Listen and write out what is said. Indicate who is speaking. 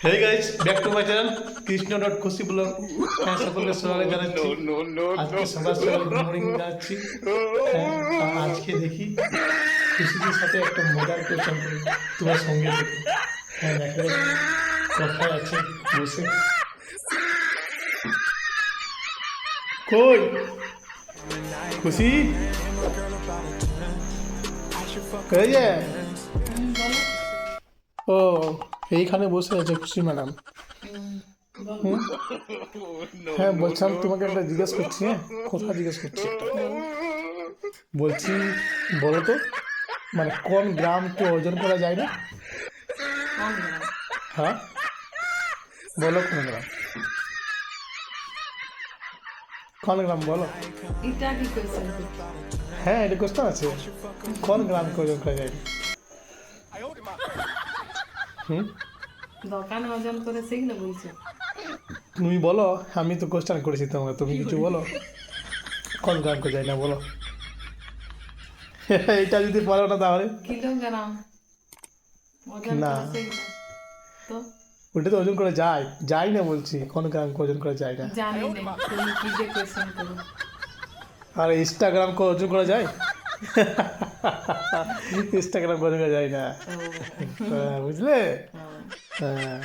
Speaker 1: Hey guys, back to my channel Krishna dot Khushi blog. হ্যাঁ, সকলকে স্বাগত জানাচ্ছি। আজকে সকাল সকাল গুড মর্নিং জানাচ্ছি। হ্যাঁ, আজকে দেখি খুশিদের সাথে একটা মজার কোয়েশ্চেন করি, তোমার সঙ্গে দেখো। হ্যাঁ, দেখা যাক কোথায় আছে বসে। কই খুশি, এই যে ও এইখানে বসে আছে খুশি ম্যাডাম। হ্যাঁ, বলছিলাম তোমাকে একটা জিজ্ঞেস করছি। হ্যাঁ, কথা জিজ্ঞেস করছি একটা। বলছি, বলো তো, মানে কোন গ্রামকে ওজন করা যায় না? হ্যাঁ, বলো কোন গ্রাম, কোন গ্রাম বলো।
Speaker 2: এটা কি কোয়েশ্চেন?
Speaker 1: হ্যাঁ, এটা কোশ্চেন আছে, কোন গ্রামকে ওজন করা যায় না? হুম,
Speaker 2: দোকানে ওজন করে সেগুলো বলছো?
Speaker 1: তুমি বলো, আমি তো কোশ্চেন করেছি তোমাকে, তুমি কিছু বলো, কোন গ্রামকে যায় না বলো। এটা যদি বলো না তাহলে
Speaker 2: কিলোগ্রাম ওজন
Speaker 1: না,
Speaker 2: করে সেগুলো তো
Speaker 1: ওটা তো ওজন করা যায়, যায় না বলছি, কোন গ্রামকে ওজন করা যায় না।
Speaker 2: জানি না তুমি কি যে কোয়েশ্চেন করো।
Speaker 1: আর ইনস্টাগ্রামকে ওজন করা যায়? ইনস্টাগ্রাম ওজন করা যায় না।
Speaker 2: ও,
Speaker 1: হ্যাঁ, বুঝলে?
Speaker 2: হ্যাঁ।
Speaker 1: হ্যাঁ।